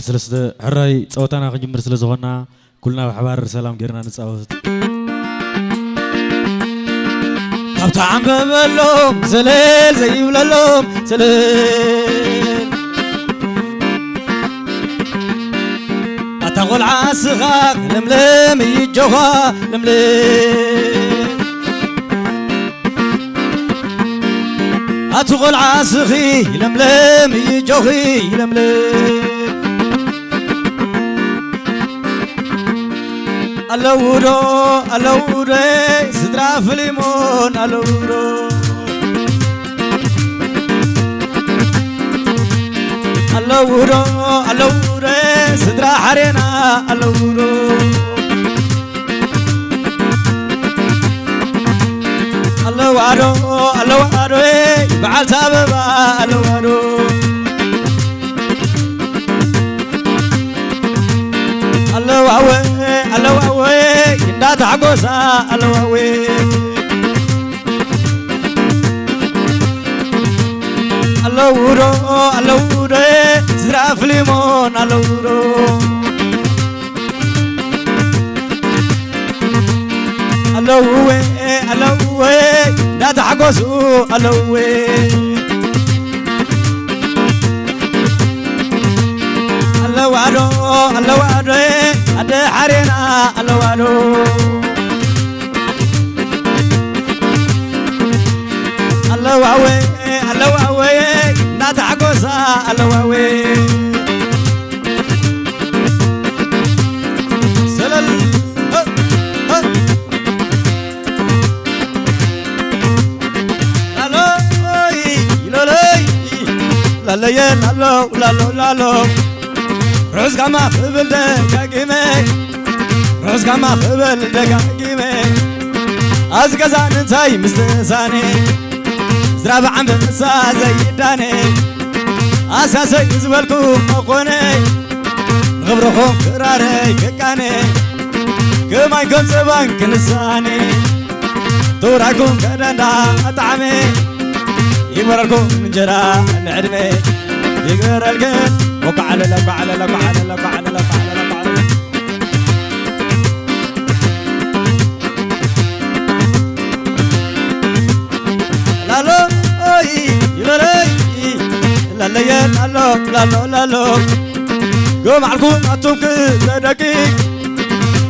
سلسلة حراي صوتنا خنجمر سلسلة كلنا بحبار سلام غيرنا نصاوت كابتا عم ببلوم سليل زي وللوم سليل أتقول عاسخاك لملم يجوها لملم أتقول عاسخي لملم يجوهي لملم الورو الورو سدرا فليمون الورو الورو الورو سدرا حرينا الورو الورو الورو بعد سبب الورو الواوي الواوي إندا تعجوزا الواوي الورو الورو زرع فليمون الورو الواوي الواوي إندا تعجوزو الواوي الوارو الوارو أده حرينا الوارو الواوي الواوي ناتعجوزا الواوي سلل لا لا يا لا لا لا لا روز كما خبل دقاقيمي روز كما خبل دقاقيمي أزقزان انتاي مستنساني زراب عم بمسا زيداني أساسي زبالكم مقوني غبرخم قراري ككاني كما يكون سبان كنساني توراكم كدنا أطعمي يمرركم من جرا العدمي يقر القن وقعل لك وقعل لك وقعل لك وقعل لك وقعل لك وقعل لك لا لا اي لا لا لا لا لا لا لا لا لا قوم عليكم أتوم كتركي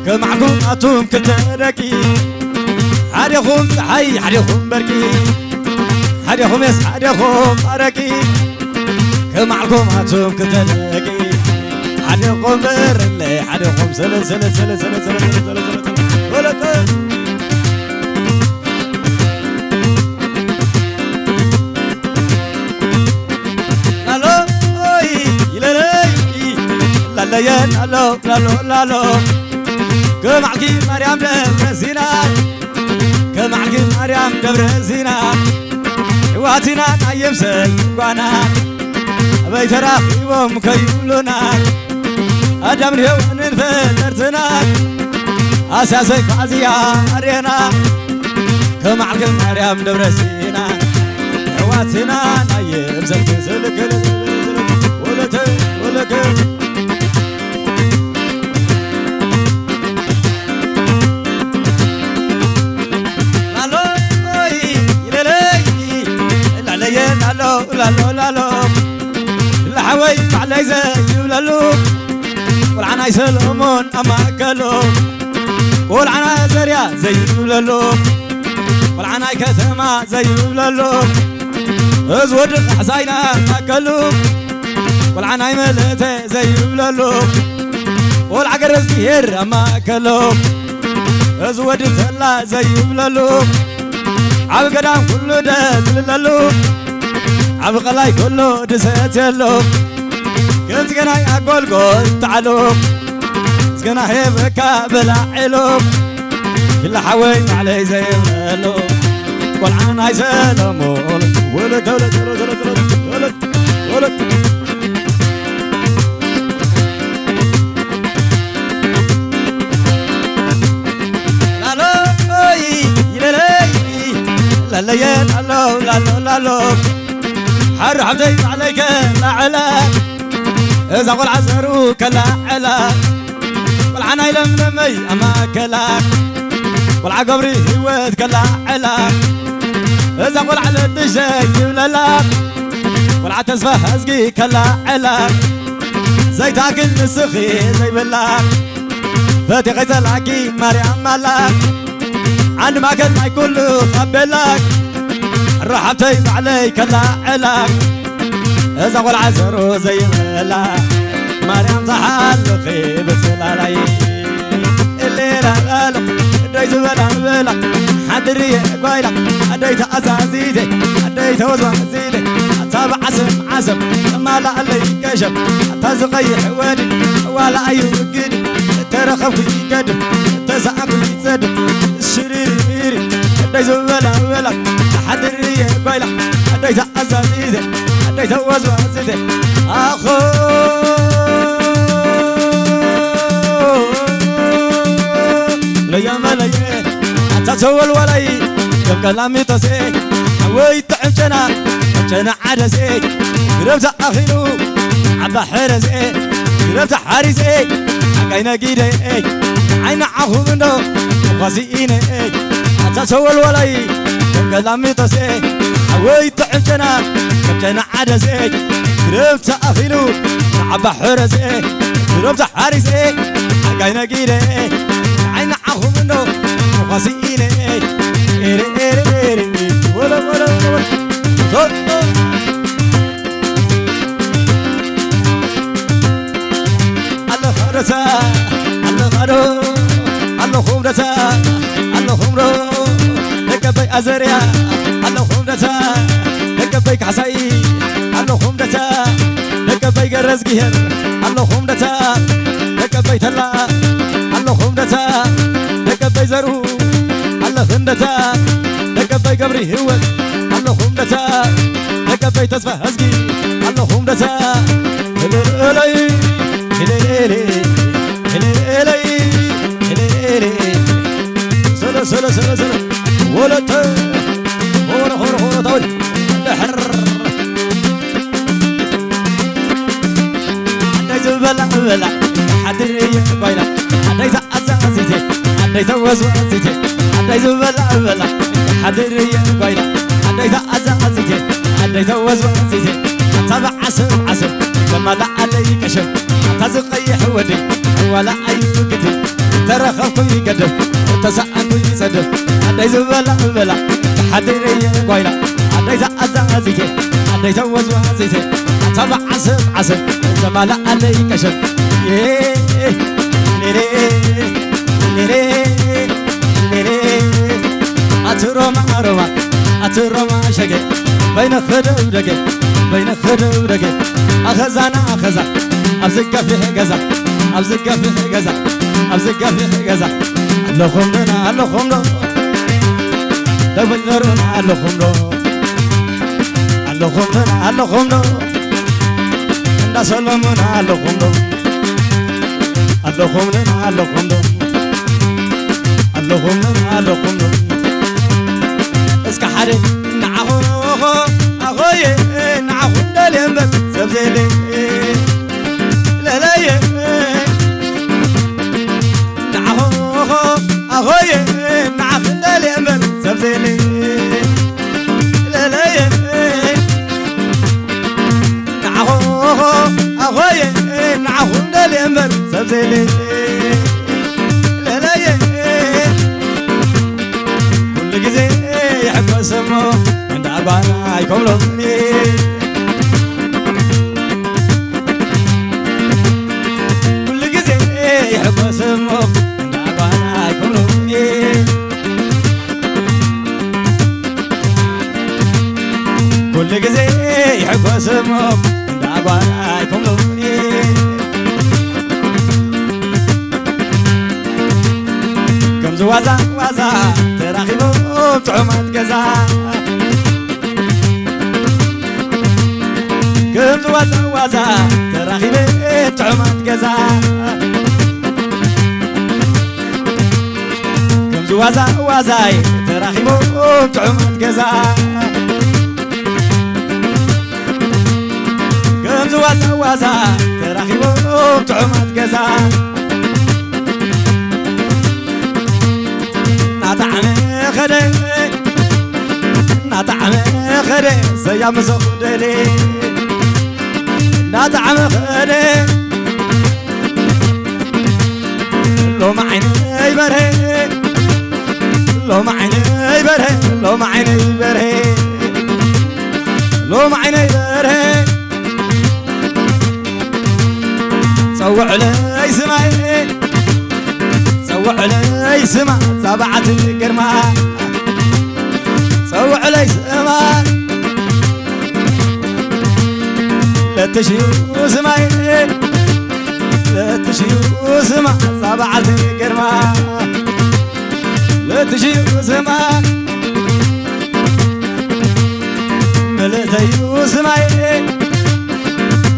قوم عليكم أتوم كتركي حريخم حي حريخم بركي حريخم يس حريخم بركي كم عليكم أتوم كتلاقي حديكم برلي حديكم سل سل سل سل سل سل سل ولا ت لا أي لا لا لا يا لا لا لا لا كم عليكم مريم دبر زينة كم عليكم مريم دبر زينة واتينا نايم سلقانا بيترا يوم كيولنا أدم اليوم نفلرتنا أساسي فازيا أرينا كما عقل مريم دبرسينا حواتنا نايم زلك زلك ولك ولك لا لا لا لا لا الحوي على زي ولالو والعنا يسلمون أما أكلو والعنا زريا زي ولالو والعنا كثما زي ولالو أزود حسينا أكلو والعنا يملته زي ولالو والعقرز كثير أما أكلو أزود تلا زي ولالو عب قدام كله دل لالو عب قلاي كله دسات يلو كنت قناي أقول قول تعالوا سقنا هيبكا بلا علو كل حوين علي زي مالو والعنا يسلمون ولد ولد ولد ولد ولد ولد لا لا اي لا لا يا لا لا لا لا حر حبيب عليك لا على إذا قل عزرو كلا علا والعنا يلملمي أما كلاك والعقبري هواد كلا علا إذا قل على الدجاج يبللاك والعتزفه هزقي كلا علا زي تاكل نسخي زي بلاك فاتي غيزل عكي مريم ملاك عن ما كان ما كله قبلك الرحبتي علي كلا علاك إذا قل عزرو زي ملاك مريم زحلقي بسلالي الليلة لالا ديت بلا بلا حدري بايلا ديت أزازيدي ديت وزوازيدي أتابع عزم ما لا اللي كشف تزقي حوالي ولا أي وقدي ترخف يقدم تزعق يتصدم الشرير ميري ديت بلا حدري بايلا ديت أزازيدي ديت وزوازيدي أخو ليا ملايين أتسول ولاي يبقى لامي تسيك حويت عمشنا عمشنا عدسيك قربت أخيلو عبا حرزيك قربت حارسيك عقينا قيديك عين عفو منو وغازيينيك أتسول ولاي يبقى لامي تسيك حويت عمشنا عمشنا عدسيك قربت أخيلو عبا حرزيك قربت حارسيك عقينا قيديك عين عفو منو وغازيينيك إيري إيري إيري ولا ولا ولا الله خمرتا الله خارو الله خمرتا الله خمرو لكبي أزريا الله خمرتا لكبي كعساي الله خمرتا لكبي الرزقير الله خمرتا لكبي تلا الله خمرتا لكبي زرو الله خمرتا لكبي قبري هو الله خمرتا لكبي تسفى هزقي الله خمرتا هلي سلا سلا سلا سلا ولا تا هورا هورا هورا طول الحر عندي بلا بلا حدري بايلا عندي أزازيتي عندي وزوازيتي عندي بلا بلا حدري بايلا عندي أزازيتي عندي وزوازيتي تبع عسل لما لا علي كشف تزقي حودي ولا أي قدي ترى خلقي يقدم وتسأني يصدم عندي زبلا بلا حدري بايلا عندي أزازيتي عندي وزوازيتي تبع عسل لما لا علي كشف أتروما شقي بين خدو ودقي بين خدو ودقي أخزانا أخزا أبزق فيه غزا أبزق فيه غزا أبزق فيه غزا الله خمرنا الله خمرو دبل نورنا الله خمرو الله خمرنا الله خمرو لا سلامنا الله خمرو الله خمرنا الله خمرو الله خمرنا الله خمرو اسك حري نعهو أخوي نعهو دليم سبزيلي لا لا يه نعهو أخوي نعهو دليم سبزيلي لا لا يه نعهو أخوي نعهو دليم سبزيلي لا لا يه كل جزء يحب اسمه عند أبانا يكون لوني كل جزء يحب اسمه عند أبانا يكون لوني كل جزء يحب اسمه عند أبانا يكون لوني كم زوازا وازا تراخيبو طعمات كذا كم زوازا وازا تراخيبو طعمات كذا كم زوازا وازا تراخيبو طعمات كذا كم واسا واسا تراخيبو تعمات كذا نطعم خدي نطعم خدي سيام سودلي نطعم خدي لو معيني برهي لو معيني برهي لو معيني برهي لو معيني برهي سوى علي سماي سوى علي سما سبعة كرما سوى علي سما لا تشيو سماي لا تشيو سما سبعة كرما لا تشيو سما ملتيو سماي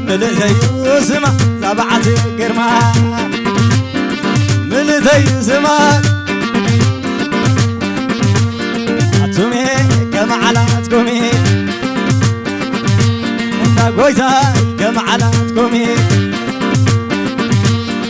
ملتيو سما سبعة كرما ملتيو سما أتومي كما علاتكمي انت قويتا كما علاتكمي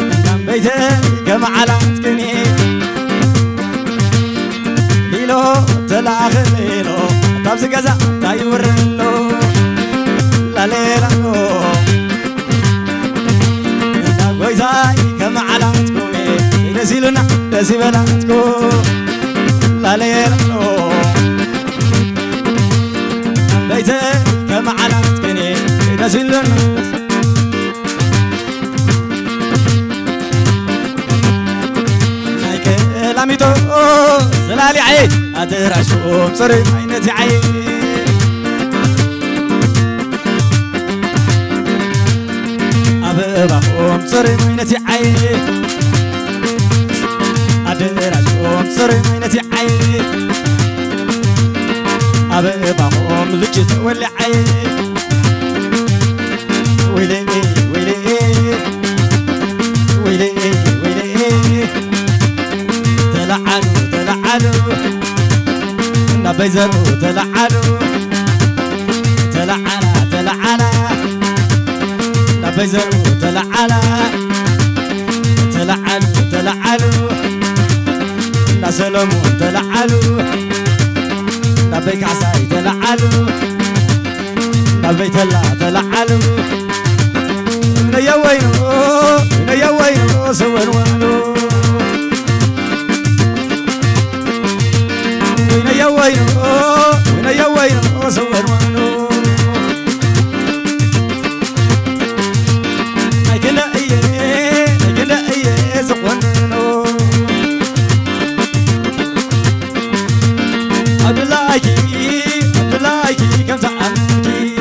انت بيتي كما علاتكني ليلو تلاخ ليلو طابس قزا تايورلو لا ليلو انت قويتا كما علاتكمي نسيلنا نسيبلاتكو لا ليلو بيتي كما علاتكني نسيلنا لاميتو زلالي عيد أدراشو صري عينتي عيد أبغاهم صري عينتي عيد أدراشو صري عينتي عيد أبغاهم لجت ولا عيد ويلي ويلي ويلي ويلي تلعنوا تلعنوا نبيزروا تلعنوا تلعنا تلعنا نبيزروا تلعنا تلعنوا تلعنوا نسلموا تلعنوا نبيك عساي تلعنوا نبيت الله تلعنوا يا وينو يا وينو سوين وينو يا وينو يا وينو سوين وينو أكنا إيه سوينو أبلاكي كم تعمدي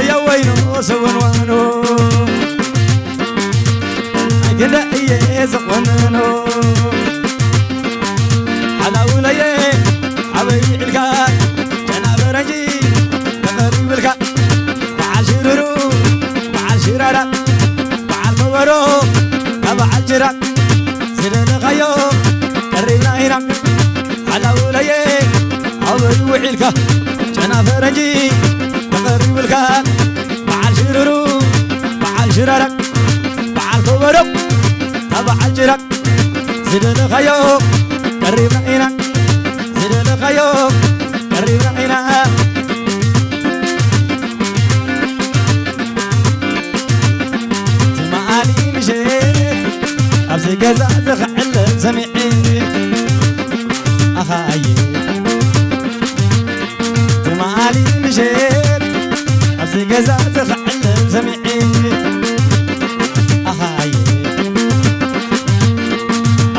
يا وينو سوين وينو أكنا إيه سوينو حلاولي حبيبي الكاي جنا برنجي تقريب الكاي بعال شررو بعال شرارة بعال مورو بعال جرا سيدنا خيو قريبنا هنا حلاولي حبيبي الكاي جنا برنجي تقريب الكاي بعال شررو بعال شرارة بعال مورو بعال جرا سيدنا خيو قريبنا هنا سيدنا خيو قريبنا هنا تمالي مشيت أبسي كذا زخعل سمعي أخاي تمالي مشيت أبسي كذا زخعل سمعي أخاي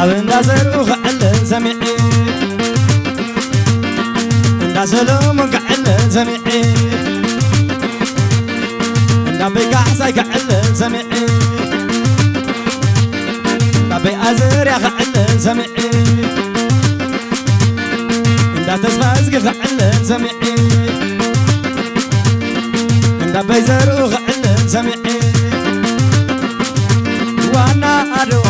أبن دازر وخعل سمعي دازلو مقعل سمعي دابي كعسى كعل سمعي دابي أزر يا خعل سمعي دا تسفاز كعل سمعي دابي زر وخعل سمعي وانا أدو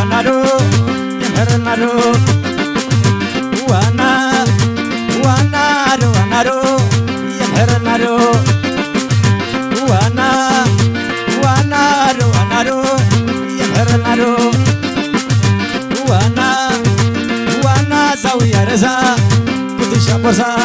يمهرنادو وانا مالو وانا زاوية رزا كنت شابرزا